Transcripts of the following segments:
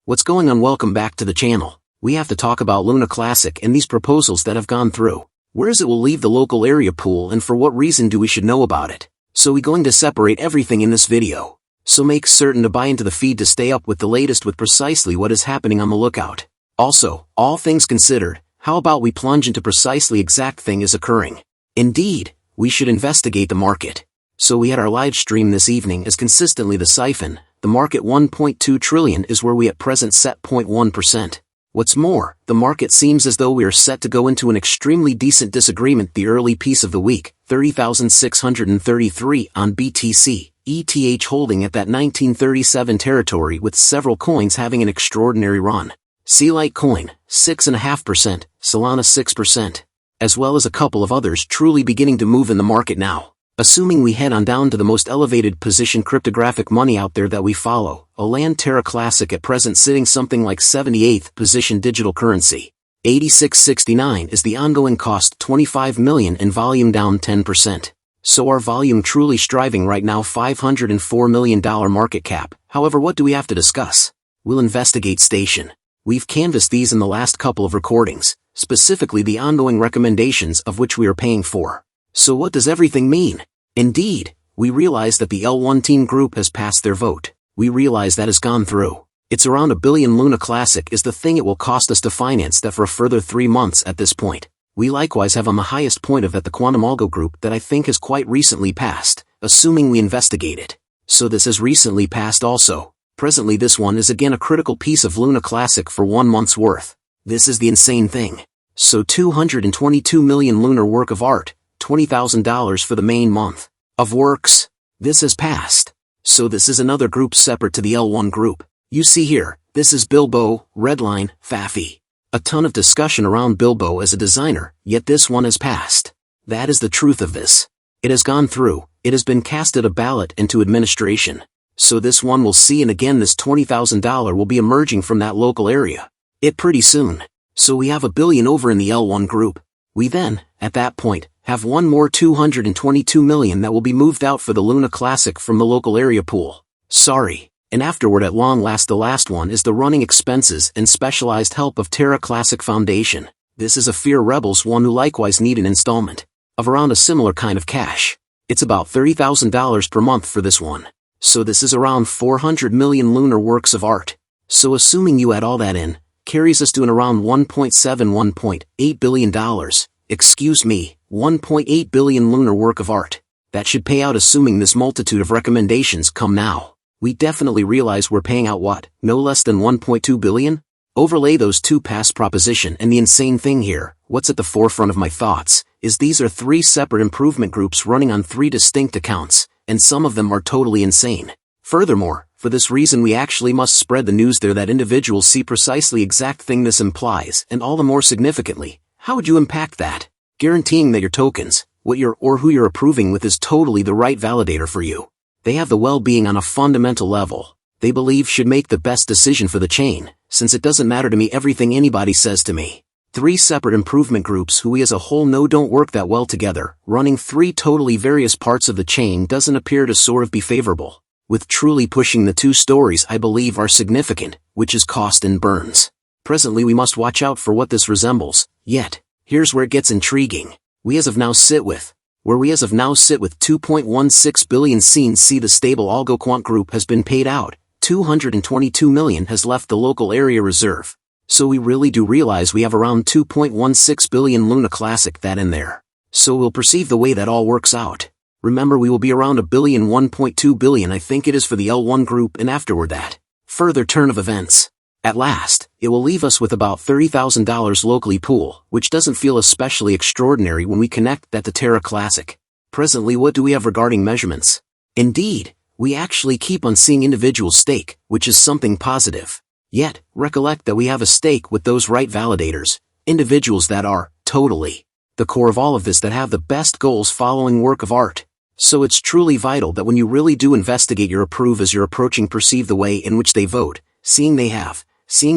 What's going on? Welcome back to the channel. We have to talk about LUNC CLASSIC and these proposals that have gone through. Where is it will leave the local area pool and for what reason do we should know about it? So we're going to separate everything in this video. So make certain to buy into the feed to stay up with the latest with precisely what is happening on the lookout. Also, all things considered, how about we plunge into precisely exact thing is occurring? Indeed, we should investigate the market. So we had our live stream this evening as consistently the siphon. The market 1.2 trillion is where we at present set 0.1%. What's more, the market seems as though we are set to go into an extremely decent disagreement the early piece of the week, 30,633 on BTC, ETH holding at that 1937 territory with several coins having an extraordinary run. See Lunc Coin, 6.5%, Solana 6%, as well as a couple of others truly beginning to move in the market now. Assuming we head on down to the most elevated position cryptographic money out there that we follow, Terra Classic at present sitting something like 78th position digital currency. 86.69 is the ongoing cost, 25 million and volume down 10%. So our volume truly striving right now $504 million market cap. However, what do we have to discuss? We'll investigate station. We've canvassed these in the last couple of recordings, specifically the ongoing recommendations of which we are paying for. So what does everything mean? Indeed, we realize that the L1 team group has passed their vote. We realize that has gone through. It's around $1 billion. LUNC CLASSIC is the thing it will cost us to finance that for a further 3 months at this point. We likewise have on the highest point of that the quantum algo group that I think has quite recently passed, assuming we investigate it. So this has recently passed also. Presently this one is again a critical piece of LUNC CLASSIC for 1 month's worth. This is the insane thing. So 222 million lunar work of art, $20,000 for the main month of works. This has passed. So this is another group separate to the L1 group. You see here, this is Bilbo, Redline, Fafi. A ton of discussion around Bilbo as a designer, yet this one has passed. That is the truth of this. It has gone through, it has been casted a ballot into administration. So this one will see, and again this $20,000 will be emerging from that local area. It pretty soon. So we have $1 billion over in the L1 group. We then, at that point, have one more 222 million that will be moved out for the LUNC CLASSIC from the local area pool. Sorry. And afterward at long last the last one is the running expenses and specialized help of Terra Classic Foundation. This is a Fear Rebels one who likewise need an installment of around a similar kind of cash. It's about $30,000 per month for this one. So this is around 400 million lunar works of art. So assuming you add all that in, carries us to an around $1.8 billion. Excuse me, 1.8 billion lunar work of art. That should pay out assuming this multitude of recommendations come now. We definitely realize we're paying out what, no less than 1.2 billion? Overlay those two past proposition and the insane thing here, what's at the forefront of my thoughts, is these are 3 separate improvement groups running on 3 distinct accounts, and some of them are totally insane. Furthermore, for this reason we actually must spread the news there that individuals see precisely exact thing this implies, and all the more significantly, how would you impact that? Guaranteeing that your tokens, what you're or who you're approving with is totally the right validator for you. They have the well-being on a fundamental level. They believe should make the best decision for the chain, since it doesn't matter to me everything anybody says to me. 3 separate improvement groups who we as a whole know don't work that well together, running 3 totally various parts of the chain doesn't appear to sort of be favorable. With truly pushing the 2 stories I believe are significant, which is cost and burns. Presently we must watch out for what this resembles, yet, here's where it gets intriguing. We as of now sit with 2.16 billion seen. See the stable algo quant group has been paid out, 222 million has left the local area reserve. So we really do realize we have around 2.16 billion LUNC CLASSIC that in there. So we'll perceive the way that all works out. Remember we will be around $1 billion, 1.2 billion I think it is for the L1 group, and afterward that further turn of events. At last, it will leave us with about $30,000 locally pool, which doesn't feel especially extraordinary when we connect that to Terra Classic. Presently what do we have regarding measurements? Indeed, we actually keep on seeing individual stake, which is something positive. Yet, recollect that we have a stake with those right validators, individuals that are, totally, the core of all of this that have the best goals following work of art. So it's truly vital that when you really do investigate your approve as you're approaching perceive the way in which they vote, seeing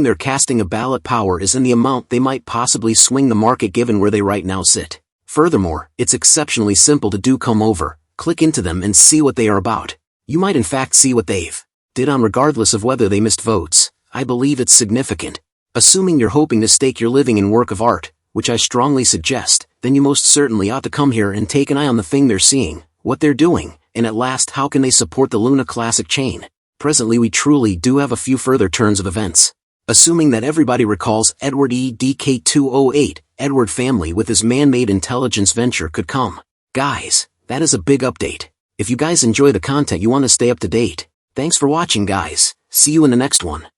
their casting a ballot power is in the amount they might possibly swing the market given where they right now sit. Furthermore, it's exceptionally simple to do. Come over, click into them and see what they are about. You might in fact see what they've did on regardless of whether they missed votes. I believe it's significant. Assuming you're hoping to stake your living in work of art, which I strongly suggest, then you most certainly ought to come here and take an eye on the thing they're seeing, what they're doing, and at last how can they support the LUNC CLASSIC chain. Presently we truly do have a few further turns of events. Assuming that everybody recalls Edward EDK208, Edward family with his man-made intelligence venture could come. Guys, that is a big update. If you guys enjoy the content you want to stay up to date, thanks for watching guys, see you in the next one.